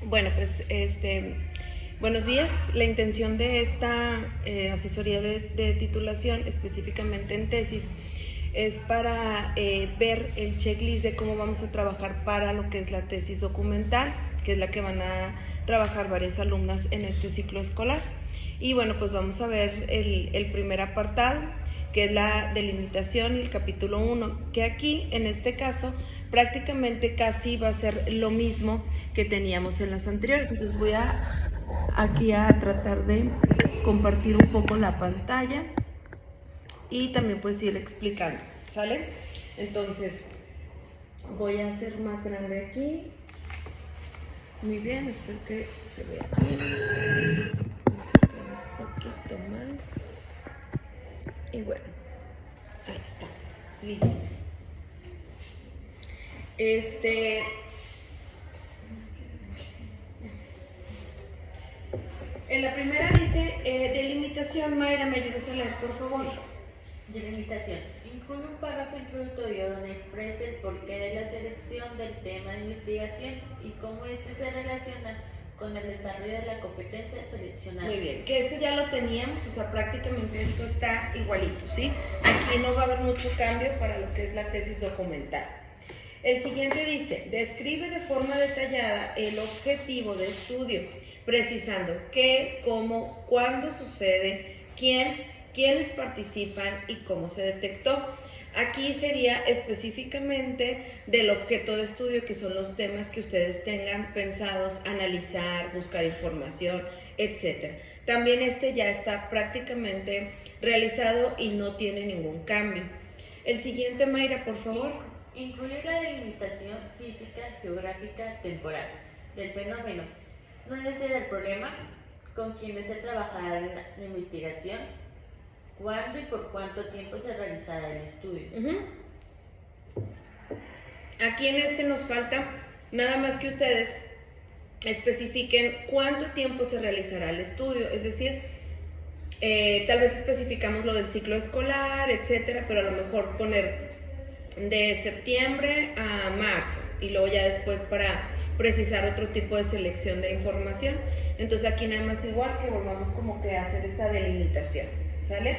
Bueno, pues buenos días. La intención de esta asesoría de titulación, específicamente en tesis, es para ver el checklist de cómo vamos a trabajar para lo que es la tesis documental, que es la que van a trabajar varias alumnas en este ciclo escolar. Y bueno, pues vamos a ver el primer apartado, que es la delimitación y el capítulo 1, que aquí, en este caso, prácticamente casi va a ser lo mismo que teníamos en las anteriores. Entonces voy aquí a tratar de compartir un poco la pantalla y también pues ir explicando, ¿sale? Entonces voy a hacer más grande aquí. Muy bien, espero que se vea bien. Voy a sacar un poquito más. Y bueno, ahí está, listo. En la primera dice delimitación. Mayra, ¿me ayudas a leer, por favor? Delimitación. Incluye un párrafo introductorio donde exprese el porqué de la selección del tema de investigación y cómo éste se relaciona con el desarrollo de la competencia seleccionada. Muy bien, que esto ya lo teníamos, o sea, prácticamente esto está igualito, ¿sí? Aquí no va a haber mucho cambio para lo que es la tesis documental. El siguiente dice, describe de forma detallada el objetivo de estudio, precisando qué, cómo, cuándo sucede, quiénes participan y cómo se detectó. Aquí sería específicamente del objeto de estudio, que son los temas que ustedes tengan pensados analizar, buscar información, etc. También ya está prácticamente realizado y no tiene ningún cambio. El siguiente, Mayra, por favor. Incluye la delimitación física, geográfica, temporal del fenómeno. No es decir, el problema, con quién se trabajará en la investigación, cuándo y por cuánto tiempo se realizará el estudio. Aquí en nos falta nada más que ustedes especifiquen cuánto tiempo se realizará el estudio, es decir, tal vez especificamos lo del ciclo escolar, etcétera, pero a lo mejor poner de septiembre a marzo y luego ya después para precisar otro tipo de selección de información. Entonces aquí nada más igual que volvamos como que a hacer esta delimitación, ¿sale?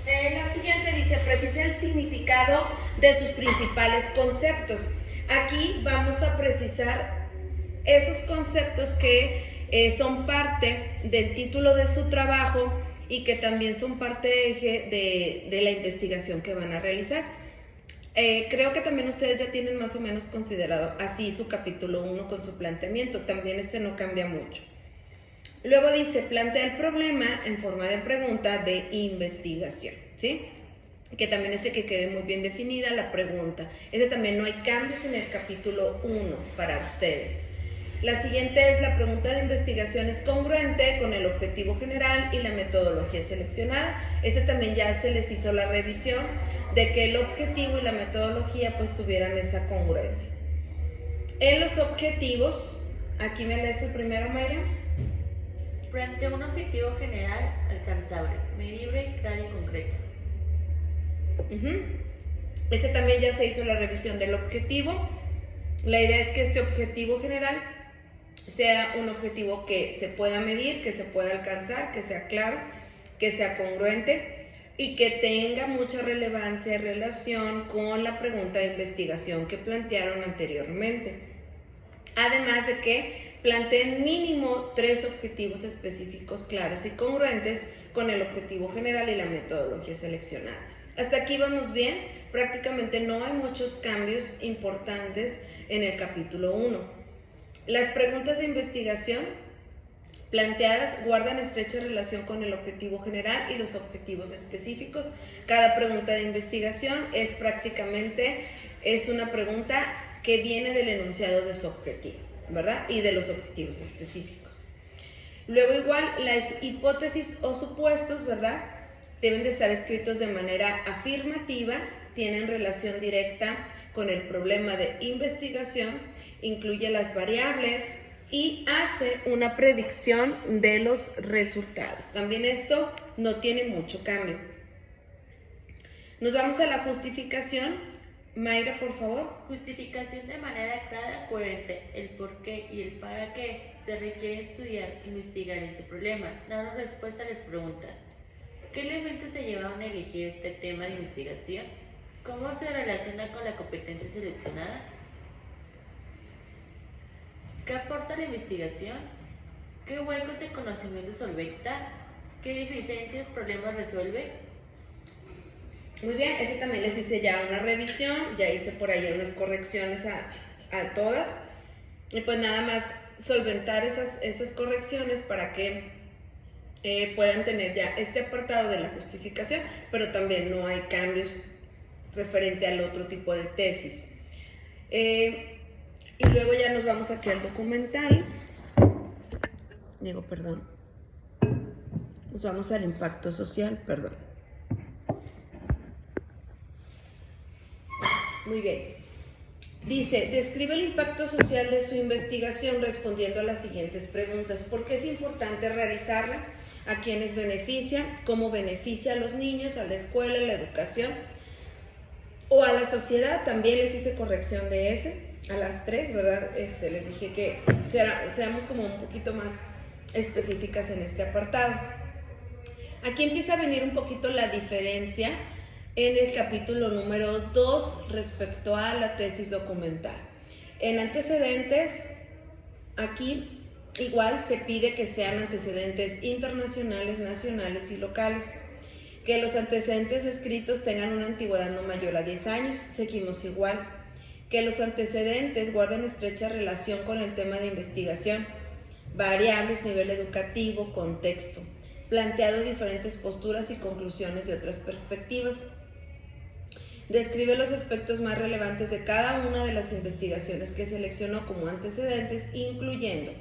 La siguiente dice, precisa el significado de sus principales conceptos. Aquí vamos a precisar esos conceptos que son parte del título de su trabajo y que también son parte de la investigación que van a realizar. Creo que también ustedes ya tienen más o menos considerado así su capítulo 1 con su planteamiento. También no cambia mucho. Luego dice, plantea el problema en forma de pregunta de investigación, ¿sí? Que también que quede muy bien definida la pregunta. También no hay cambios en el capítulo 1 para ustedes. La siguiente es la pregunta de investigación es congruente con el objetivo general y la metodología seleccionada. También ya se les hizo la revisión de que el objetivo y la metodología pues tuvieran esa congruencia. En los objetivos, aquí me lees el primero, Mayra. Plantea un objetivo general alcanzable, medible, claro y concreto. También ya se hizo la revisión del objetivo. La idea es que este objetivo general sea un objetivo que se pueda medir, que se pueda alcanzar, que sea claro, que sea congruente y que tenga mucha relevancia y relación con la pregunta de investigación que plantearon anteriormente. Además de que planteen mínimo 3 objetivos específicos claros y congruentes con el objetivo general y la metodología seleccionada. Hasta aquí vamos bien, prácticamente no hay muchos cambios importantes en el capítulo 1. Las preguntas de investigación planteadas guardan estrecha relación con el objetivo general y los objetivos específicos. Cada pregunta de investigación es una pregunta que viene del enunciado de su objetivo, ¿verdad? Y de los objetivos específicos. Luego igual, las hipótesis o supuestos, ¿verdad? Deben de estar escritos de manera afirmativa, tienen relación directa con el problema de investigación, incluye las variables y hace una predicción de los resultados. También esto no tiene mucho cambio. Nos vamos a la justificación. Mayra, por favor. Justificación de manera clara, coherente, el por qué y el para qué. Se requiere estudiar, investigar ese problema, dando respuesta a las preguntas. ¿Qué elementos se llevaron a elegir este tema de investigación? ¿Cómo se relaciona con la competencia seleccionada? ¿Qué aporta la investigación? ¿Qué huecos de conocimiento solventa? ¿Qué deficiencias, problemas resuelve? Muy bien, ese también les hice ya una revisión, ya hice por ahí unas correcciones a todas. Y pues nada más solventar esas correcciones para que puedan tener ya este apartado de la justificación, pero también no hay cambios referente al otro tipo de tesis. Y luego ya nos vamos aquí al documental. Nos vamos al impacto social, Muy bien. Dice, describe el impacto social de su investigación respondiendo a las siguientes preguntas. ¿Por qué es importante realizarla? ¿A quiénes beneficia? ¿Cómo beneficia a los niños, a la escuela, a la educación? ¿O a la sociedad? También les hice corrección de ese, a las 3, ¿verdad? Les dije que seamos como un poquito más específicas en este apartado. Aquí empieza a venir un poquito la diferencia en el capítulo número 2 respecto a la tesis documental. En antecedentes, aquí igual se pide que sean antecedentes internacionales, nacionales y locales. Que los antecedentes escritos tengan una antigüedad no mayor a 10 años, seguimos igual. Que los antecedentes guarden estrecha relación con el tema de investigación. Variables, nivel educativo, contexto. Planteado diferentes posturas y conclusiones de otras perspectivas. Describe los aspectos más relevantes de cada una de las investigaciones que seleccionó como antecedentes, incluyendo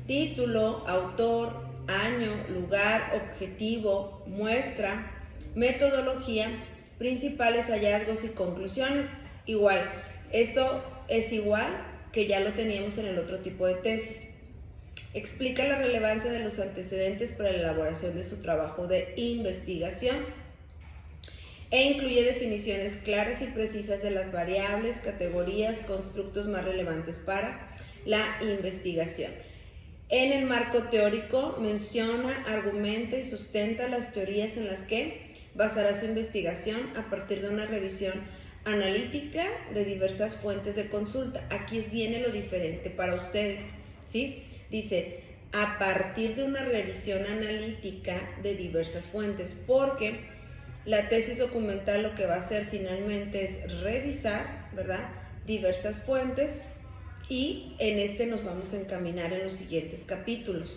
título, autor, año, lugar, objetivo, muestra, metodología, principales hallazgos y conclusiones. Igual, esto es igual que ya lo teníamos en el otro tipo de tesis. Explica la relevancia de los antecedentes para la elaboración de su trabajo de investigación e incluye definiciones claras y precisas de las variables, categorías, constructos más relevantes para la investigación. En el marco teórico menciona, argumenta y sustenta las teorías en las que basará su investigación a partir de una revisión analítica de diversas fuentes de consulta. Aquí viene lo diferente para ustedes, ¿sí? Dice, a partir de una revisión analítica de diversas fuentes, porque la tesis documental lo que va a hacer finalmente es revisar, ¿verdad?, diversas fuentes, y en este nos vamos a encaminar en los siguientes capítulos.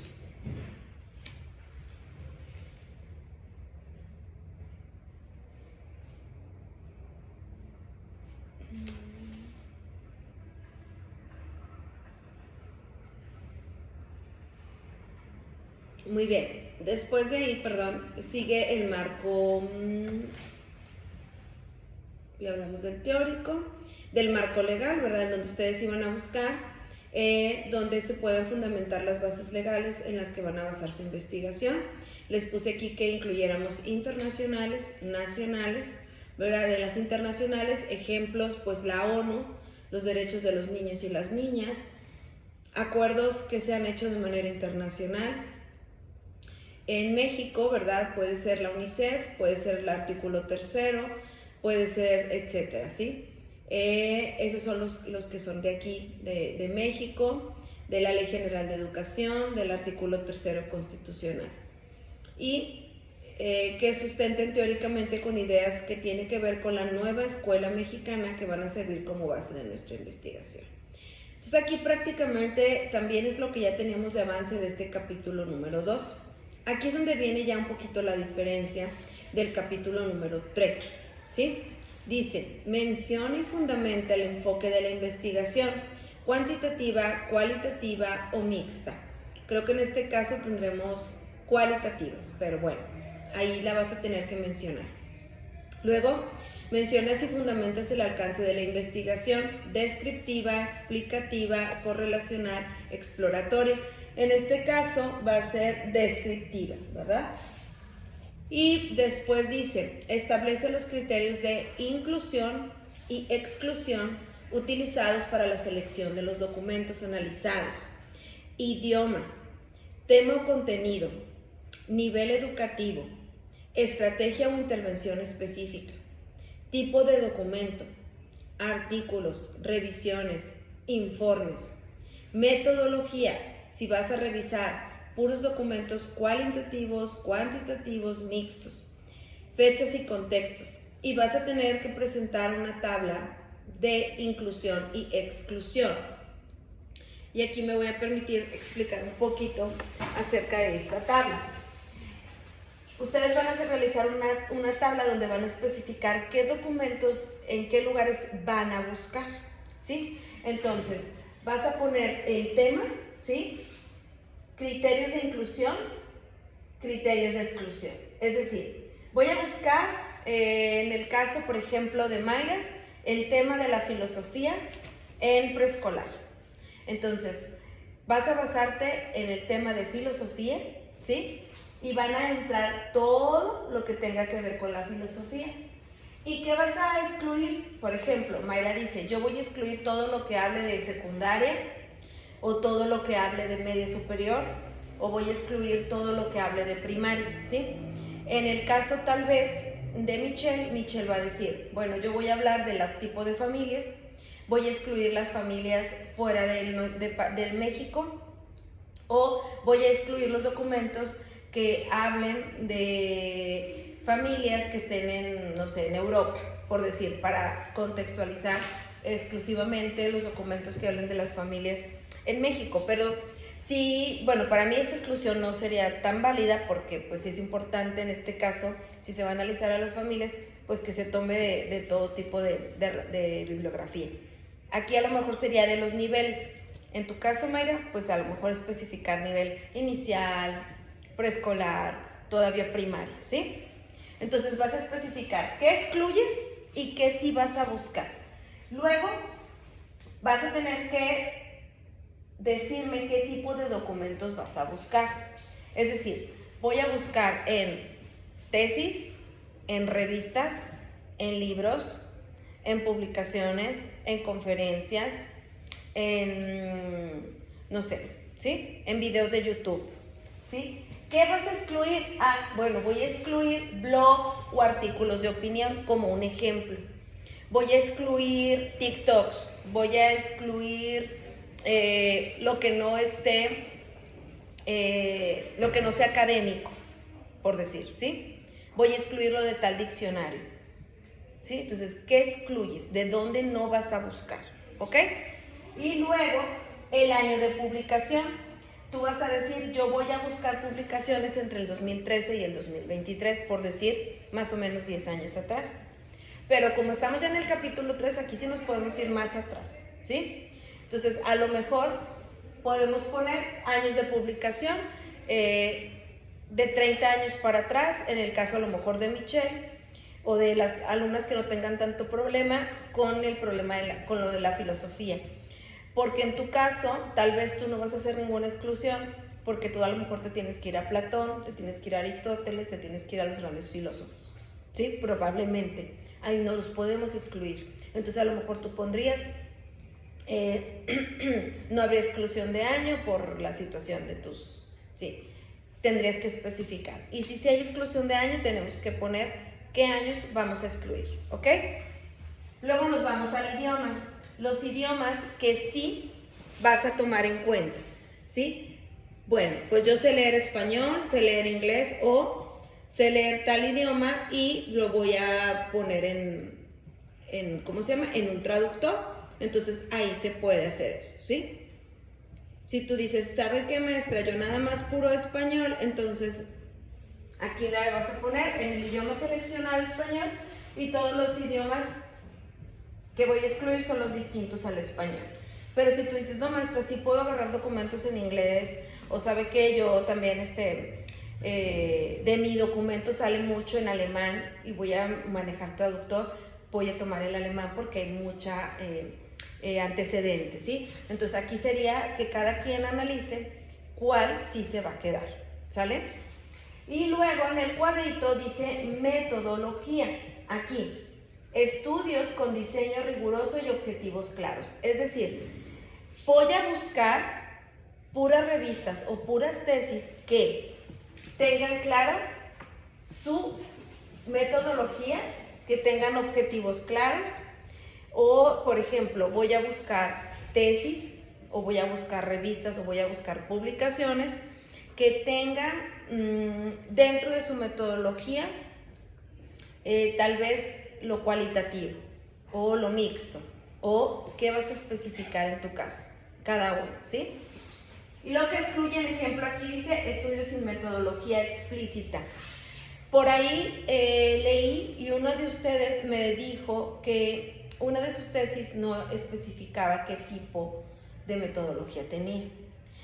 Muy bien, después de ahí, sigue el marco, ya hablamos del teórico, del marco legal, ¿verdad?, donde ustedes iban a buscar, donde se pueden fundamentar las bases legales en las que van a basar su investigación. Les puse aquí que incluyéramos internacionales, nacionales, ¿verdad? De las internacionales, ejemplos, pues la ONU, los derechos de los niños y las niñas, acuerdos que se han hecho de manera internacional. En México, ¿verdad?, puede ser la UNICEF, puede ser el artículo 3º, puede ser, etcétera, ¿sí? Esos son los que son de aquí, de México, de la Ley General de Educación, del artículo 3º constitucional. Y que sustenten teóricamente con ideas que tienen que ver con la nueva escuela mexicana que van a servir como base de nuestra investigación. Entonces aquí prácticamente también es lo que ya teníamos de avance de este capítulo número 2. Aquí es donde viene ya un poquito la diferencia del capítulo número 3, ¿sí? Dice, menciona y fundamenta el enfoque de la investigación, cuantitativa, cualitativa o mixta. Creo que en este caso tendremos cualitativas, pero bueno, ahí la vas a tener que mencionar. Luego, mencionas y fundamentas el alcance de la investigación, descriptiva, explicativa, correlacional, exploratoria. En este caso va a ser descriptiva, ¿verdad? Y después dice, establece los criterios de inclusión y exclusión utilizados para la selección de los documentos analizados. Idioma, tema o contenido, nivel educativo, estrategia o intervención específica, tipo de documento, artículos, revisiones, informes, metodología, si vas a revisar puros documentos cualitativos, cuantitativos, mixtos, fechas y contextos, y vas a tener que presentar una tabla de inclusión y exclusión. Y aquí me voy a permitir explicar un poquito acerca de esta tabla. Ustedes van a realizar una tabla donde van a especificar qué documentos, en qué lugares van a buscar, ¿sí? Entonces, vas a poner el tema, ¿sí? Criterios de inclusión, criterios de exclusión. Es decir, voy a buscar, en el caso, por ejemplo, de Mayra, el tema de la filosofía en preescolar. Entonces, vas a basarte en el tema de filosofía, ¿sí? Y van a entrar todo lo que tenga que ver con la filosofía. ¿Y qué vas a excluir? Por ejemplo, Mayra dice, yo voy a excluir todo lo que hable de secundaria, o todo lo que hable de media superior, o voy a excluir todo lo que hable de primaria, ¿sí? En el caso tal vez de Michelle va a decir, bueno, yo voy a hablar de los tipos de familias, voy a excluir las familias fuera del México, o voy a excluir los documentos que hablen de familias que estén en, no sé, en Europa, por decir, para contextualizar exclusivamente los documentos que hablen de las familias en México. Pero sí, bueno, para mí esta exclusión no sería tan válida porque pues es importante en este caso, si se va a analizar a las familias, pues que se tome de todo tipo de bibliografía. Aquí a lo mejor sería de los niveles. En tu caso, Mayra, pues a lo mejor especificar nivel inicial, preescolar, todavía primario, ¿sí? Entonces vas a especificar qué excluyes y qué sí vas a buscar. Luego vas a tener que decirme qué tipo de documentos vas a buscar. Es decir, voy a buscar en tesis, en revistas, en libros, en publicaciones, en conferencias, en, no sé, ¿sí? En videos de YouTube, ¿sí? ¿Qué vas a excluir? Ah, bueno, voy a excluir blogs o artículos de opinión como un ejemplo. Voy a excluir TikToks, voy a excluir lo que no esté, lo que no sea académico, por decir, ¿sí? Voy a excluirlo de tal diccionario, ¿sí? Entonces, ¿qué excluyes? ¿De dónde no vas a buscar? ¿Ok? Y luego, el año de publicación. Tú vas a decir, yo voy a buscar publicaciones entre el 2013 y el 2023, por decir, más o menos 10 años atrás. Pero como estamos ya en el capítulo 3, aquí sí nos podemos ir más atrás, ¿sí? Entonces, a lo mejor podemos poner años de publicación de 30 años para atrás, en el caso a lo mejor de Michelle, o de las alumnas que no tengan tanto problema con el problema con lo de la filosofía. Porque en tu caso, tal vez tú no vas a hacer ninguna exclusión, porque tú a lo mejor te tienes que ir a Platón, te tienes que ir a Aristóteles, te tienes que ir a los grandes filósofos, ¿sí? Probablemente. Ahí no los podemos excluir. Entonces a lo mejor tú pondrías, no habría exclusión de año por la situación de tus, sí, tendrías que especificar. Y si hay exclusión de año, tenemos que poner qué años vamos a excluir, ¿ok? Luego nos vamos al idioma. Los idiomas que sí vas a tomar en cuenta, ¿sí? Bueno, pues yo sé leer español, sé leer inglés o sé leer tal idioma y lo voy a poner ¿cómo se llama? En un traductor. Entonces ahí se puede hacer eso, ¿sí? Si tú dices, ¿sabe qué, maestra? Yo nada más puro español, entonces aquí la vas a poner en el idioma seleccionado español y todos los idiomas que voy a excluir son los distintos al español. Pero si tú dices, no, maestra, sí puedo agarrar documentos en inglés, o sabe que yo también de mi documento sale mucho en alemán y voy a manejar traductor, voy a tomar el alemán porque hay mucha antecedente, ¿sí? Entonces aquí sería que cada quien analice cuál sí se va a quedar, ¿sale? Y luego en el cuadrito dice metodología, aquí, estudios con diseño riguroso y objetivos claros. Es decir, voy a buscar puras revistas o puras tesis que tengan claro su metodología, que tengan objetivos claros, o por ejemplo, voy a buscar tesis, o voy a buscar revistas, o voy a buscar publicaciones que tengan dentro de su metodología tal vez lo cualitativo o lo mixto, o qué vas a especificar en tu caso, cada uno, ¿sí? Y lo que excluye el ejemplo aquí dice estudios sin metodología explícita. Por ahí leí y uno de ustedes me dijo que una de sus tesis no especificaba qué tipo de metodología tenía.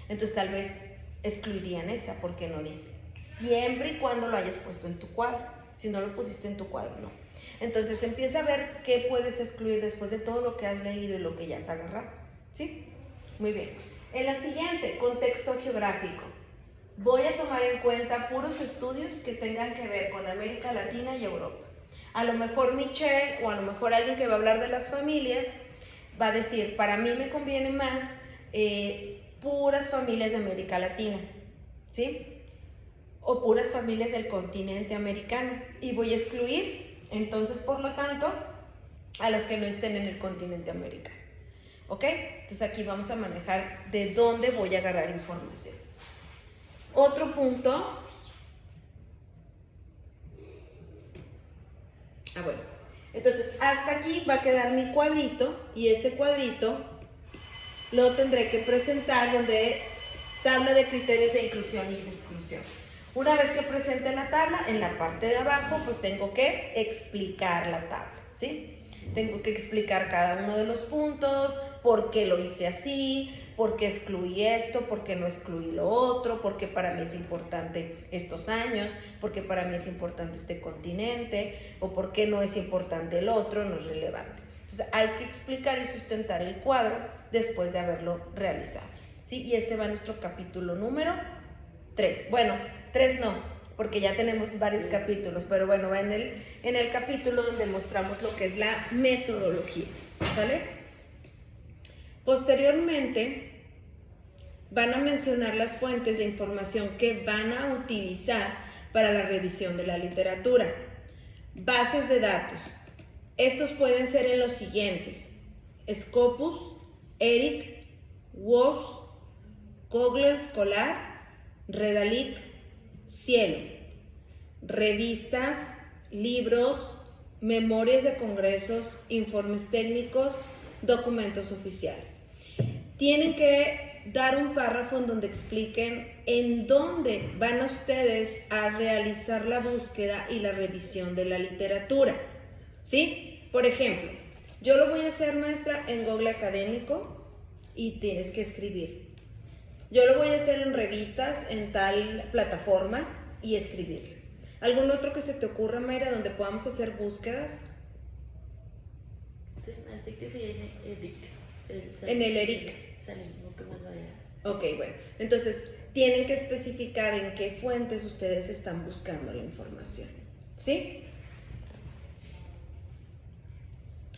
Entonces tal vez excluirían esa porque no dice, siempre y cuando lo hayas puesto en tu cuadro. Si no lo pusiste en tu cuadro, no. Entonces empieza a ver qué puedes excluir después de todo lo que has leído y lo que ya has agarrado, ¿sí? Muy bien. En la siguiente, contexto geográfico. Voy a tomar en cuenta puros estudios que tengan que ver con América Latina y Europa. A lo mejor Michelle o a lo mejor alguien que va a hablar de las familias va a decir, para mí me conviene más puras familias de América Latina, ¿sí? O puras familias del continente americano. Y voy a excluir, entonces, por lo tanto, a los que no estén en el continente americano. ¿Ok? Entonces aquí vamos a manejar de dónde voy a agarrar información. Otro punto. Bueno. Entonces, hasta aquí va a quedar mi cuadrito y este cuadrito lo tendré que presentar donde tabla de criterios de inclusión y de exclusión. Una vez que presente la tabla, en la parte de abajo, pues tengo que explicar la tabla, ¿sí? Tengo que explicar cada uno de los puntos, por qué lo hice así, por qué excluí esto, por qué no excluí lo otro, por qué para mí es importante estos años, por qué para mí es importante este continente, o por qué no es importante el otro, no es relevante. Entonces hay que explicar y sustentar el cuadro después de haberlo realizado, ¿sí? Y este va nuestro capítulo número 3. Bueno, 3 no, porque ya tenemos varios capítulos, pero bueno, va en el capítulo donde mostramos lo que es la metodología, ¿vale? Posteriormente, van a mencionar las fuentes de información que van a utilizar para la revisión de la literatura. Bases de datos. Estos pueden ser en los siguientes: Scopus, ERIC, WORD, Google Scholar, Redalyc, Cielo. Revistas, libros, memorias de congresos, informes técnicos, documentos oficiales. Tienen que dar un párrafo en donde expliquen en dónde van ustedes a realizar la búsqueda y la revisión de la literatura, ¿sí? Por ejemplo, yo lo voy a hacer, maestra, en Google Académico y tienes que escribir. Yo lo voy a hacer en revistas, en tal plataforma y escribir. ¿Algún otro que se te ocurra, Mayra, donde podamos hacer búsquedas? Se me hace que sí, en ERIC. En el ERIC. Salimos, que más vaya. Ok, bueno. Entonces, tienen que especificar en qué fuentes ustedes están buscando la información, ¿sí?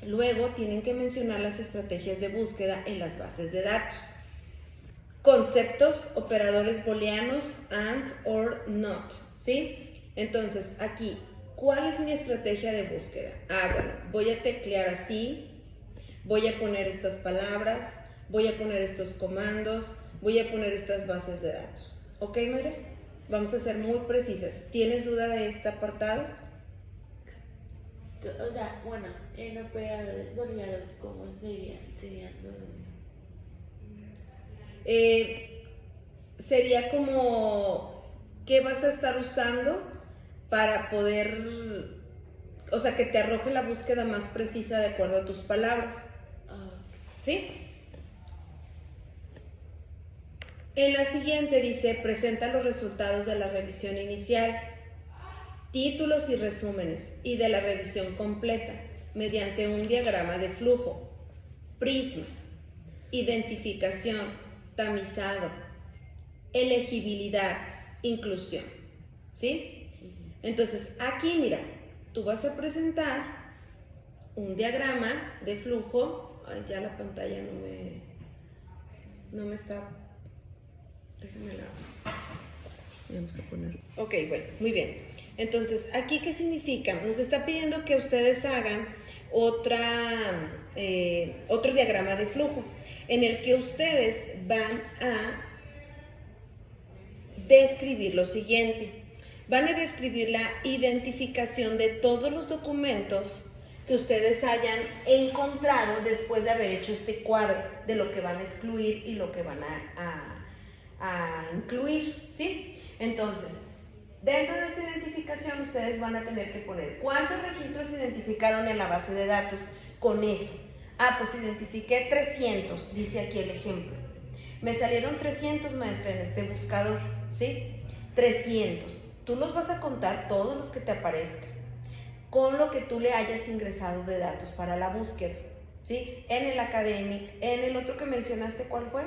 Luego, tienen que mencionar las estrategias de búsqueda en las bases de datos. Conceptos, operadores booleanos, and, or, not, ¿sí? Entonces, aquí, ¿cuál es mi estrategia de búsqueda? Bueno, voy a teclear así, voy a poner estas palabras, voy a poner estos comandos, voy a poner estas bases de datos. ¿Ok, Mayra? Vamos a ser muy precisas. ¿Tienes duda de este apartado? O sea, bueno, en operadores booleanos, ¿cómo serían los...? Sería como qué vas a estar usando para poder, o sea, que te arroje la búsqueda más precisa de acuerdo a tus palabras. ¿Sí? En la siguiente dice, presenta los resultados de la revisión inicial, títulos y resúmenes, y de la revisión completa, mediante un diagrama de flujo, prisma, identificación, tamizado, elegibilidad, inclusión. ¿sí? Entonces, aquí, mira, tú vas a presentar un diagrama de flujo. Ay, ya la pantalla no me está... Déjame la... Vamos a poner... Ok, bueno, muy bien. Entonces, ¿aquí qué significa? Nos está pidiendo que ustedes hagan otro diagrama de flujo en el que ustedes van a describir lo siguiente. Van a describir la identificación de todos los documentos que ustedes hayan encontrado después de haber hecho este cuadro de lo que van a excluir y lo que van a incluir, ¿sí? Entonces, dentro de esta identificación ustedes van a tener que poner cuántos registros se identificaron en la base de datos con eso. Ah, pues identifiqué 300, dice aquí el ejemplo. Me salieron 300, maestra, en este buscador, ¿sí? 300. Tú los vas a contar todos los que te aparezcan con lo que tú le hayas ingresado de datos para la búsqueda, ¿sí? En el Academic, en el otro que mencionaste, ¿cuál fue?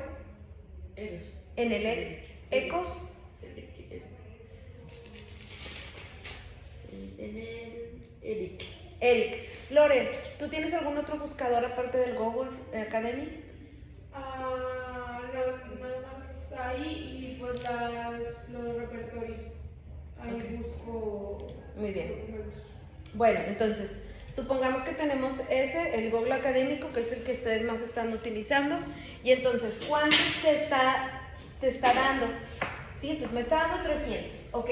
Eros. En el ECOS. En el Eric. Eric. Lore, ¿tú tienes algún otro buscador aparte del Google Academy? Nada más ahí y pues los repertorios. Ahí Ok. busco Muy bien. documentos. Bueno, entonces, supongamos que tenemos el Google Académico, que es el que ustedes más están utilizando, y entonces, ¿cuántos te está dando? Sí, entonces me está dando 300. Ok,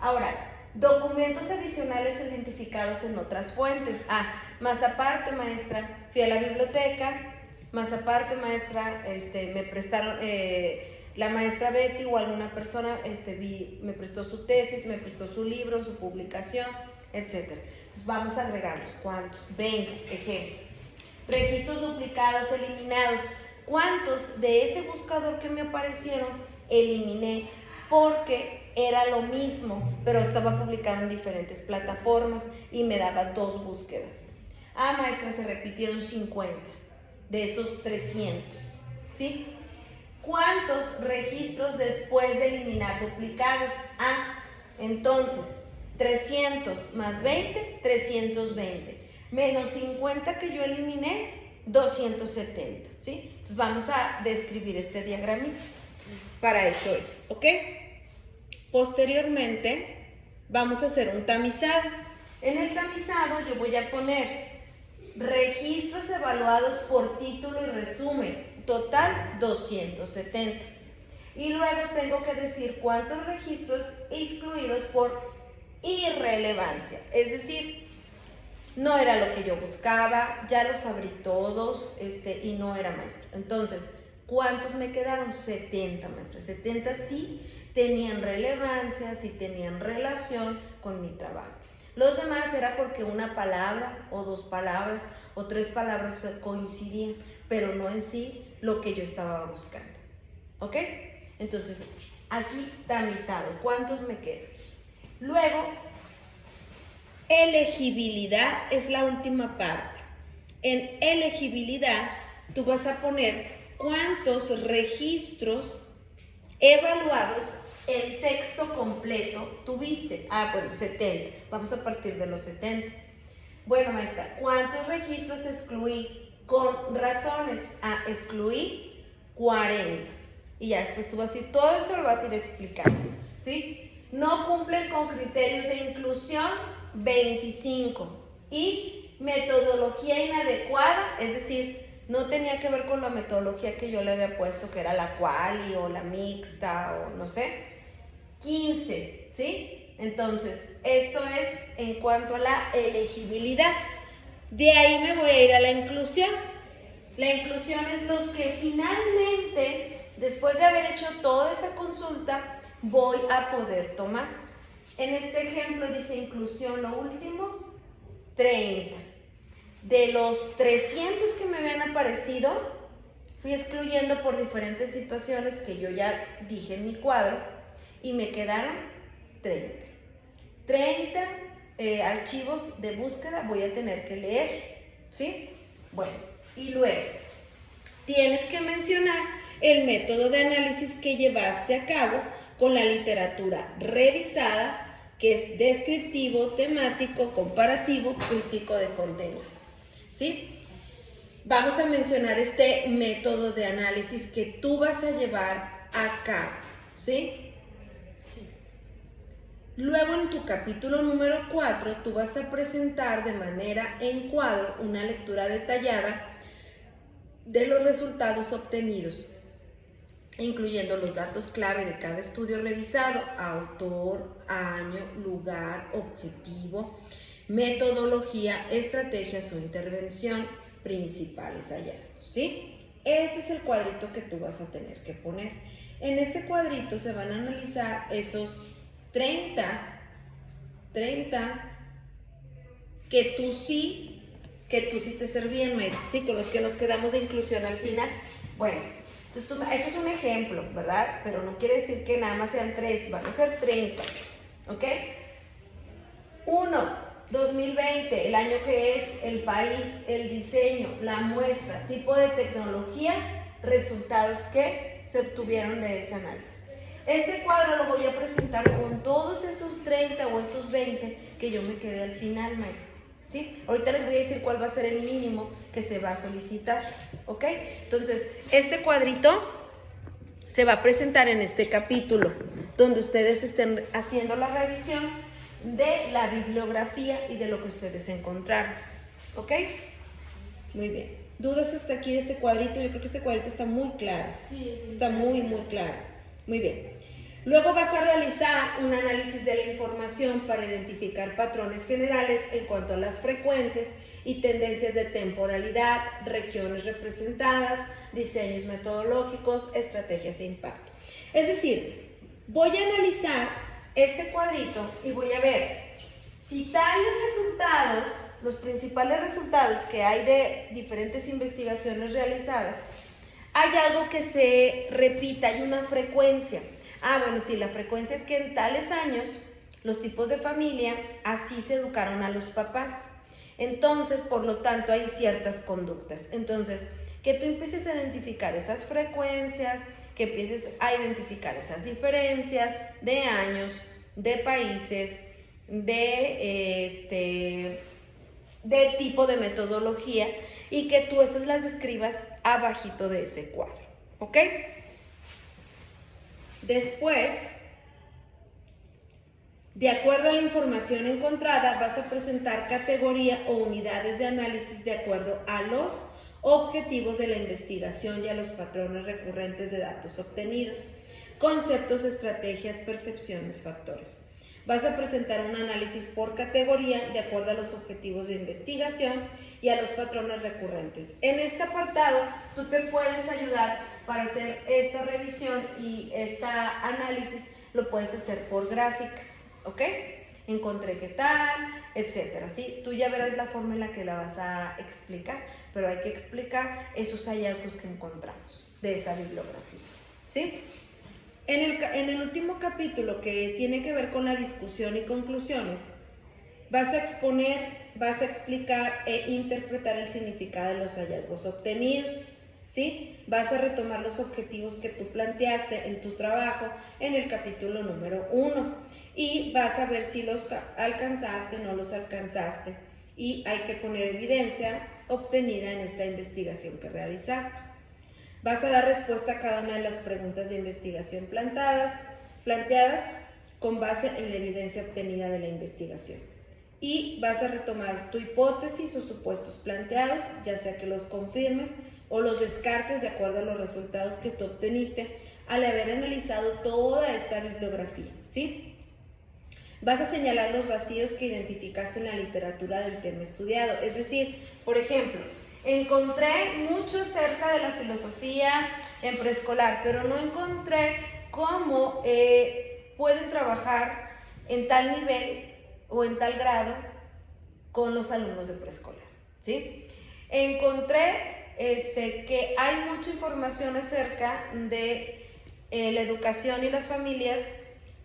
ahora, documentos adicionales identificados en otras fuentes. Ah, más aparte, maestra, fui a la biblioteca, más aparte, maestra, me prestaron, la maestra Betty o alguna persona me prestó su tesis, me prestó su libro, su publicación, etc. Entonces vamos a agregarlos. ¿Cuántos? 20, ejemplo. Registros duplicados, eliminados. ¿Cuántos de ese buscador que me aparecieron eliminé? Porque era lo mismo, pero estaba publicado en diferentes plataformas y me daba 2 búsquedas. Ah, maestra, se repitieron 50 de esos 300, ¿sí? ¿Cuántos registros después de eliminar duplicados? Ah, entonces, 300 más 20, 320. Menos 50 que yo eliminé, 270, ¿sí? Entonces vamos a describir este diagramita. Para eso es, ¿ok? Posteriormente, vamos a hacer un tamizado. En el tamizado yo voy a poner registros evaluados por título y resumen, total 270. Y luego tengo que decir cuántos registros excluidos por irrelevancia, es decir, no era lo que yo buscaba, ya los abrí todos y no era maestra. Entonces, ¿cuántos me quedaron? 70, maestra. 70 sí tenían relevancia, sí tenían relación con mi trabajo. Los demás era porque una palabra o 2 palabras o 3 palabras coincidían, pero no en sí lo que yo estaba buscando. ¿Ok? Entonces, aquí tamizado. ¿Cuántos me quedan? Luego, elegibilidad es la última parte. En elegibilidad, tú vas a poner cuántos registros evaluados el texto completo tuviste. Ah, bueno, 70. Vamos a partir de los 70. Bueno, maestra, ¿cuántos registros excluí? Con razones. Ah, excluí 40. Y ya después tú vas a ir, todo eso lo vas a ir explicando, ¿sí? No cumplen con criterios de inclusión, 25. Y metodología inadecuada, es decir, no tenía que ver con la metodología que yo le había puesto, que era la quali o la mixta o no sé, 15, ¿sí? Entonces, esto es en cuanto a la elegibilidad. De ahí me voy a ir a la inclusión. La inclusión es los que finalmente, después de haber hecho toda esa consulta, voy a poder tomar. En este ejemplo dice inclusión, lo último, 30. De los 300 que me habían aparecido, fui excluyendo por diferentes situaciones que yo ya dije en mi cuadro y me quedaron 30. 30 archivos de búsqueda voy a tener que leer, ¿sí? Bueno, y luego tienes que mencionar el método de análisis que llevaste a cabo con la literatura revisada que es descriptivo, temático, comparativo, crítico de contenido. ¿Sí? Vamos a mencionar este método de análisis que tú vas a llevar a cabo. ¿Sí? Luego en tu capítulo número 4 tú vas a presentar de manera en cuadro una lectura detallada de los resultados obtenidos, incluyendo los datos clave de cada estudio revisado, autor, año, lugar, objetivo, metodología, estrategias o intervención, principales hallazgos, ¿sí? Este es el cuadrito que tú vas a tener que poner. En este cuadrito se van a analizar esos 30 que tú sí te servían, Mary, ¿sí? Con los que nos quedamos de inclusión al final. Bueno, entonces este es un ejemplo, ¿verdad? Pero no quiere decir que nada más sean 3, van a ser 30, ¿ok? 1, 2020, el año que es, el país, el diseño, la muestra, tipo de tecnología, resultados que se obtuvieron de ese análisis. Este cuadro lo voy a presentar con todos esos 30 o esos 20 que yo me quedé al final, Mary. ¿Sí? Ahorita les voy a decir cuál va a ser el mínimo que se va a solicitar, ¿ok? Entonces, este cuadrito se va a presentar en este capítulo, donde ustedes estén haciendo la revisión de la bibliografía y de lo que ustedes encontraron, ¿ok? Muy bien. ¿Dudas hasta aquí de este cuadrito? Yo creo que este cuadrito está muy claro. Sí, está muy claro. Muy bien. Luego vas a realizar un análisis de la información para identificar patrones generales en cuanto a las frecuencias y tendencias de temporalidad, regiones representadas, diseños metodológicos, estrategias e impacto. Es decir, voy a analizar este cuadrito y voy a ver si tales resultados, los principales resultados que hay de diferentes investigaciones realizadas, hay algo que se repita, hay una frecuencia. Bueno, sí, la frecuencia es que en tales años los tipos de familia así se educaron a los papás. Entonces, por lo tanto, hay ciertas conductas. Entonces, que tú empieces a identificar esas frecuencias, que empieces a identificar esas diferencias de años, de países, de tipo de metodología, y que tú esas las escribas abajito de ese cuadro, ¿ok? Después, de acuerdo a la información encontrada, vas a presentar categoría o unidades de análisis de acuerdo a los objetivos de la investigación y a los patrones recurrentes de datos obtenidos, conceptos, estrategias, percepciones, factores. Vas a presentar un análisis por categoría de acuerdo a los objetivos de investigación y a los patrones recurrentes. En este apartado, tú te puedes ayudar para hacer esta revisión y este análisis, lo puedes hacer por gráficas, ¿ok? Encontré qué tal, etcétera, ¿sí? Tú ya verás la forma en la que la vas a explicar, pero hay que explicar esos hallazgos que encontramos de esa bibliografía, ¿sí? En el último capítulo, que tiene que ver con la discusión y conclusiones, vas a exponer, vas a explicar e interpretar el significado de los hallazgos obtenidos, ¿sí? Vas a retomar los objetivos que tú planteaste en tu trabajo en el capítulo número 1 y vas a ver si los alcanzaste o no los alcanzaste, y hay que poner evidencia obtenida en esta investigación que realizaste. Vas a dar respuesta a cada una de las preguntas de investigación planteadas con base en la evidencia obtenida de la investigación. Y vas a retomar tu hipótesis o supuestos planteados, ya sea que los confirmes o los descartes de acuerdo a los resultados que tú obteniste al haber analizado toda esta bibliografía, ¿sí? Vas a señalar los vacíos que identificaste en la literatura del tema estudiado. Es decir, por ejemplo, encontré mucho acerca de la filosofía en preescolar, pero no encontré cómo pueden trabajar en tal nivel o en tal grado con los alumnos de preescolar, ¿sí? Encontré que hay mucha información acerca de la educación y las familias,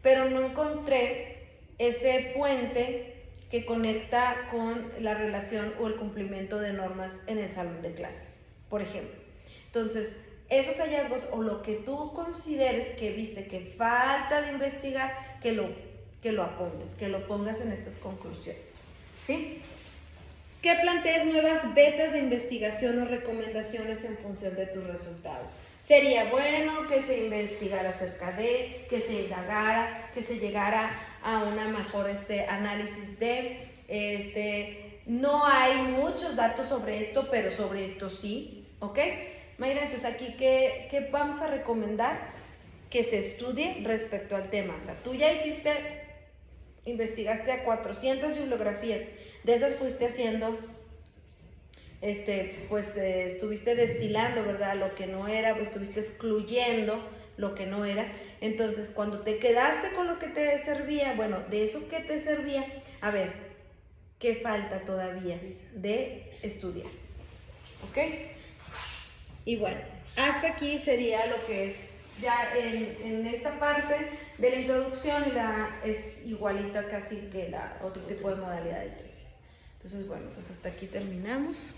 pero no encontré ese puente que conecta con la relación o el cumplimiento de normas en el salón de clases, por ejemplo. Entonces, esos hallazgos o lo que tú consideres que viste que falta de investigar, que lo que lo apuntes, que lo pongas en estas conclusiones, ¿sí? Que plantees nuevas vetas de investigación o recomendaciones en función de tus resultados. Sería bueno que se investigara acerca de, que se indagara, que se llegara a una mejor análisis de, no hay muchos datos sobre esto, pero sobre esto sí, ¿ok? Mayra, entonces aquí, ¿qué vamos a recomendar? Que se estudie respecto al tema. O sea, tú ya investigaste a 400 bibliografías, de esas fuiste haciendo, estuviste destilando, ¿verdad? Lo que no era, pues estuviste excluyendo lo que no era. Entonces, cuando te quedaste con lo que te servía, bueno, de eso que te servía, a ver, ¿qué falta todavía de estudiar? ¿Ok? Y bueno, hasta aquí sería lo que es ya en esta parte de la introducción, es igualita casi que la otro tipo de modalidad de tesis. Entonces, bueno, pues hasta aquí terminamos.